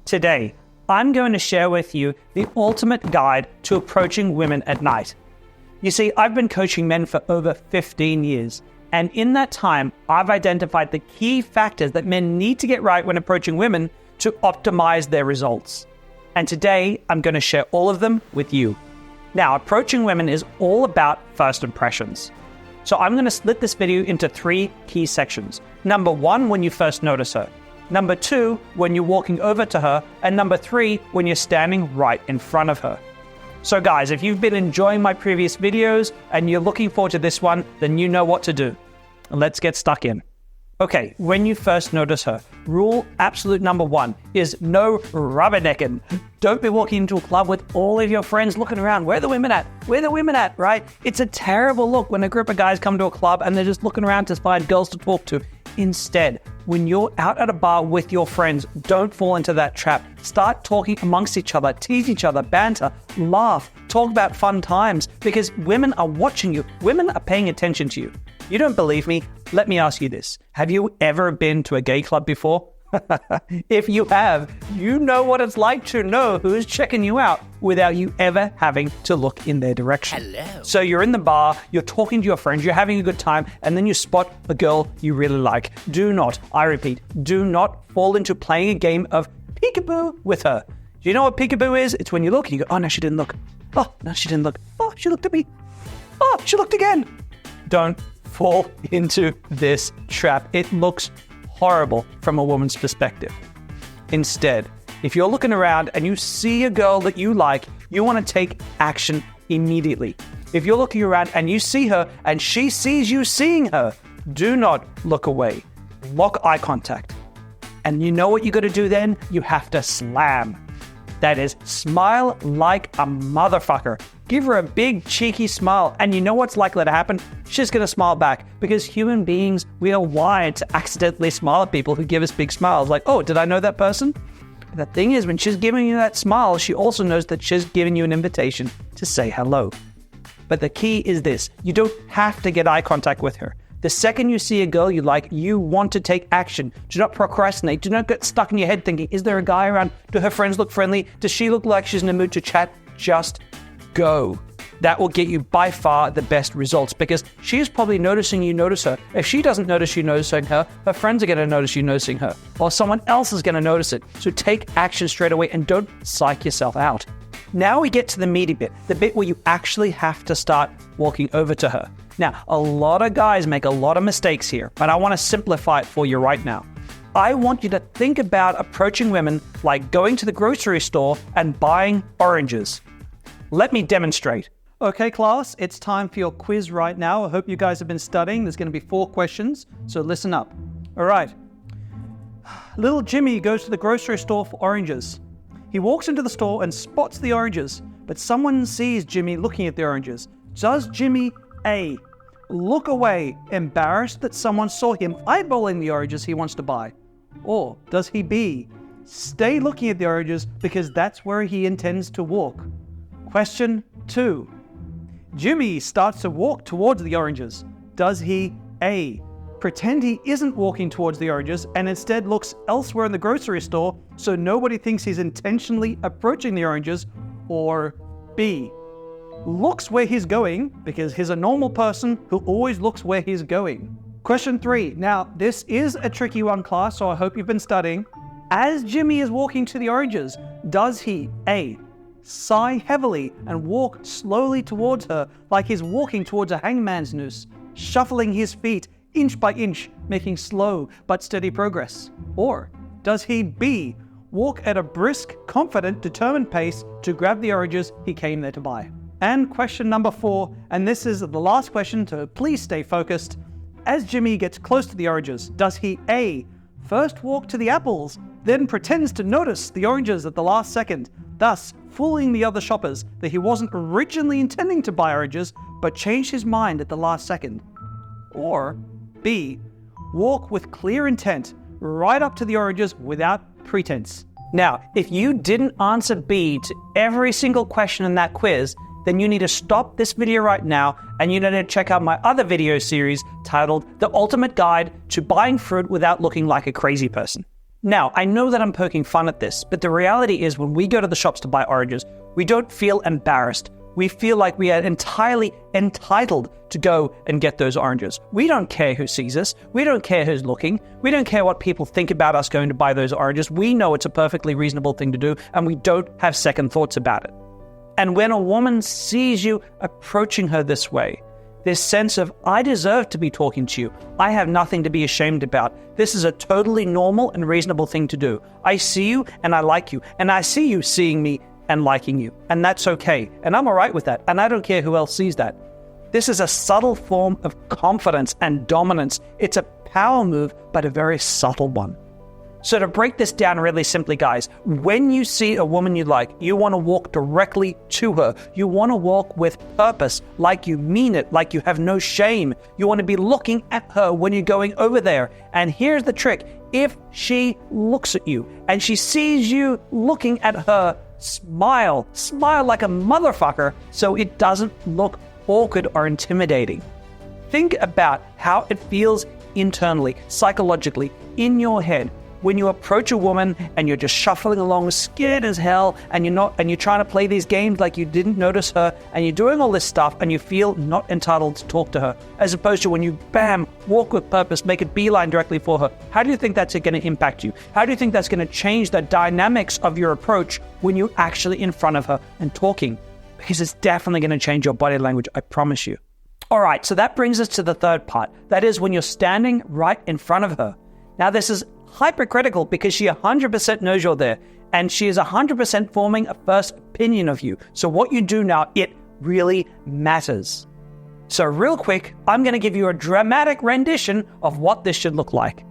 Today, I'm going to share with you the ultimate guide to approaching women at night. You see, I've been coaching men for over 15 years, and in that time, I've identified the key factors that men need to get right when approaching women to optimize their results. And today, I'm going to share all of them with you. Now, approaching women is all about first impressions. So I'm going to split this video into 3 key sections. Number 1, when you first notice her. Number 2, when you're walking over to her. And number 3, when you're standing right in front of her. So guys, if you've been enjoying my previous videos and you're looking forward to this one, then you know what to do. Let's get stuck in. Okay, when you first notice her, rule absolute number 1 is no rubbernecking. Don't be walking into a club with all of your friends looking around. Where are the women at? Where are the women at, right? It's a terrible look when a group of guys come to a club and they're just looking around to find girls to talk to. Instead, when you're out at a bar with your friends, don't fall into that trap. Start talking amongst each other, tease each other, banter, laugh, talk about fun times, because women are watching you. Women are paying attention to you. You don't believe me? Let me ask you this. Have you ever been to a gay club before? If you have, you know what it's like to know who's checking you out without you ever having to look in their direction. Hello. So you're in the bar, you're talking to your friends, you're having a good time, and then you spot a girl you really like. Do not, I repeat, do not fall into playing a game of peekaboo with her. Do you know what peekaboo is? It's when you look and you go, oh, no, she didn't look. Oh, no, she didn't look. Oh, she looked at me. Oh, she looked again. Don't fall into this trap. It looks horrible from a woman's perspective. Instead, if you're looking around and you see a girl that you like, you want to take action immediately. If you're looking around and you see her and she sees you seeing her, do not look away. Lock eye contact. And you know what you got to do then? You have to slam. That is, smile like a motherfucker. Give her a big, cheeky smile, and you know what's likely to happen? She's going to smile back, because human beings, we are wired to accidentally smile at people who give us big smiles. Like, oh, did I know that person? But the thing is, when she's giving you that smile, she also knows that she's giving you an invitation to say hello. But the key is this. You don't have to get eye contact with her. The second you see a girl you like, you want to take action. Do not procrastinate. Do not get stuck in your head thinking, is there a guy around? Do her friends look friendly? Does she look like she's in a mood to chat? Just go. That will get you by far the best results, because she is probably noticing you notice her. If she doesn't notice you noticing her, her friends are going to notice you noticing her, or someone else is going to notice it. So take action straight away and don't psych yourself out. Now we get to the meaty bit, the bit where you actually have to start walking over to her. Now, a lot of guys make a lot of mistakes here, but I want to simplify it for you right now. I want you to think about approaching women like going to the grocery store and buying oranges. Let me demonstrate. Okay, class, it's time for your quiz right now. I hope you guys have been studying. There's going to be 4 questions, so listen up. All right. Little Jimmy goes to the grocery store for oranges. He walks into the store and spots the oranges, but someone sees Jimmy looking at the oranges. Does Jimmy A, look away, embarrassed that someone saw him eyeballing the oranges he wants to buy? Or does he B, stay looking at the oranges because that's where he intends to walk? Question 2. Jimmy starts to walk towards the oranges. Does he A, pretend he isn't walking towards the oranges and instead looks elsewhere in the grocery store so nobody thinks he's intentionally approaching the oranges? Or B, looks where he's going because he's a normal person who always looks where he's going? Question 3. Now, this is a tricky one, class, so I hope you've been studying. As Jimmy is walking to the oranges, does he A, sigh heavily and walk slowly towards her like he's walking towards a hangman's noose, shuffling his feet inch by inch, making slow but steady progress? Or does he B, walk at a brisk, confident, determined pace to grab the oranges he came there to buy? And question number 4, and this is the last question, so please stay focused. As Jimmy gets close to the oranges, does he A, first walk to the apples, then pretends to notice the oranges at the last second, thus fooling the other shoppers that he wasn't originally intending to buy oranges, but changed his mind at the last second? Or B, walk with clear intent right up to the oranges without pretense? Now, if you didn't answer B to every single question in that quiz, then you need to stop this video right now and you need to check out my other video series titled The Ultimate Guide to Buying Fruit Without Looking Like a Crazy Person. Now, I know that I'm poking fun at this, but the reality is when we go to the shops to buy oranges, we don't feel embarrassed. We feel like we are entirely entitled to go and get those oranges. We don't care who sees us. We don't care who's looking. We don't care what people think about us going to buy those oranges. We know it's a perfectly reasonable thing to do, and we don't have second thoughts about it. And when a woman sees you approaching her this way, this sense of, I deserve to be talking to you. I have nothing to be ashamed about. This is a totally normal and reasonable thing to do. I see you and I like you. And I see you seeing me and liking you. And that's okay. And I'm all right with that. And I don't care who else sees that. This is a subtle form of confidence and dominance. It's a power move, but a very subtle one. So to break this down really simply, guys, when you see a woman you like, you want to walk directly to her. You want to walk with purpose, like you mean it, like you have no shame. You want to be looking at her when you're going over there. And here's the trick. If she looks at you and she sees you looking at her, smile. Smile like a motherfucker so it doesn't look awkward or intimidating. Think about how it feels internally, psychologically, in your head. When you approach a woman and you're just shuffling along scared as hell and you're trying to play these games like you didn't notice her and you're doing all this stuff and you feel not entitled to talk to her, as opposed to when you, bam, walk with purpose, make a beeline directly for her. How do you think that's going to impact you? How do you think that's going to change the dynamics of your approach when you're actually in front of her and talking? Because it's definitely going to change your body language, I promise you. All right, so that brings us to the third part. That is when you're standing right in front of her. Now, this is hypercritical because she 100% knows you're there and she is 100% forming a first opinion of you. So what you do now, it really matters. So real quick, I'm going to give you a dramatic rendition of what this should look like.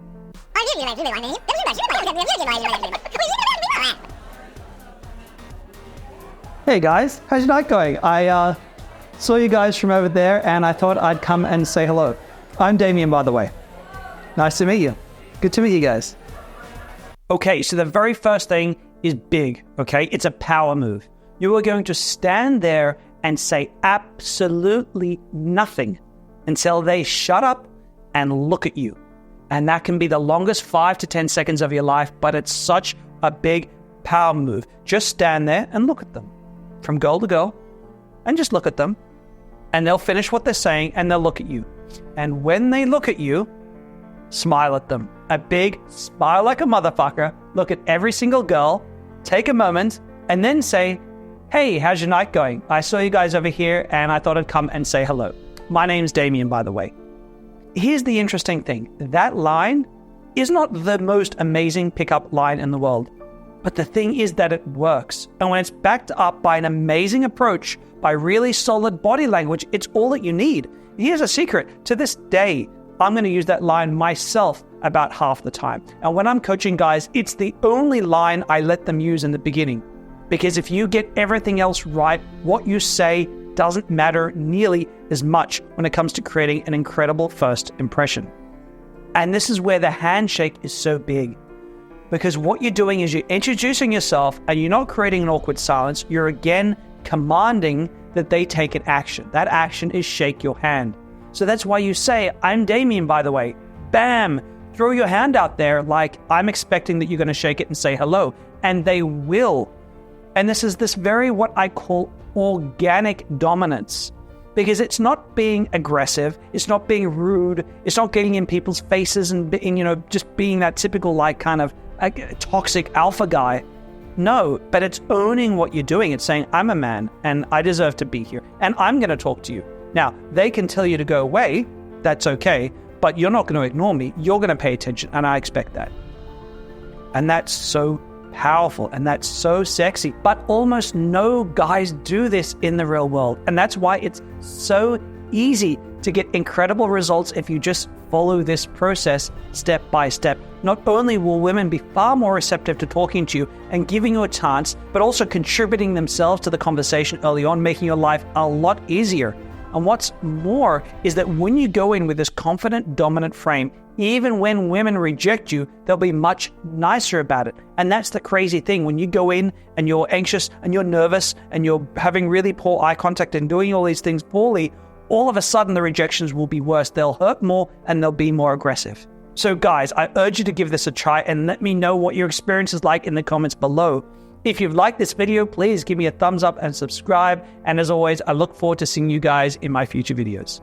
Hey guys, how's your night going? I saw you guys from over there and I thought I'd come and say hello. I'm Damien, by the way. Nice to meet you. Good to meet you guys. Okay, so the very first thing is big, okay? It's a power move. You are going to stand there and say absolutely nothing until they shut up and look at you. And that can be the longest 5 to 10 seconds of your life, but it's such a big power move. Just stand there and look at them from girl to girl and just look at them. And they'll finish what they're saying and they'll look at you. And when they look at you, smile at them. A big smile like a motherfucker. Look at every single girl. Take a moment and then say, hey, how's your night going? I saw you guys over here and I thought I'd come and say hello. My name's Damien, by the way. Here's the interesting thing. That line is not the most amazing pickup line in the world. But the thing is that it works. And when it's backed up by an amazing approach, by really solid body language, it's all that you need. Here's a secret. To this day, I'm going to use that line myself about half the time. And when I'm coaching guys, it's the only line I let them use in the beginning. Because if you get everything else right, what you say doesn't matter nearly as much when it comes to creating an incredible first impression. And this is where the handshake is so big. Because what you're doing is you're introducing yourself and you're not creating an awkward silence. You're again commanding that they take an action. That action is shake your hand. So that's why you say, I'm Damien, by the way. Bam! Throw your hand out there like I'm expecting that you're going to shake it and say hello. And they will. And this is this very what I call organic dominance. Because it's not being aggressive. It's not being rude. It's not getting in people's faces and just being that typical like kind of toxic alpha guy. No, but it's owning what you're doing. It's saying, I'm a man and I deserve to be here. And I'm going to talk to you. Now, they can tell you to go away. That's okay. But you're not going to ignore me. You're going to pay attention. And I expect that. And that's so powerful. And that's so sexy. But almost no guys do this in the real world. And that's why it's so easy to get incredible results if you just follow this process step by step. Not only will women be far more receptive to talking to you and giving you a chance, but also contributing themselves to the conversation early on, making your life a lot easier. And what's more is that when you go in with this confident, dominant frame, even when women reject you, they'll be much nicer about it. And that's the crazy thing. When you go in and you're anxious and you're nervous and you're having really poor eye contact and doing all these things poorly, all of a sudden the rejections will be worse. They'll hurt more and they'll be more aggressive. So guys, I urge you to give this a try and let me know what your experience is like in the comments below. If you've liked this video, please give me a thumbs up and subscribe. And as always, I look forward to seeing you guys in my future videos.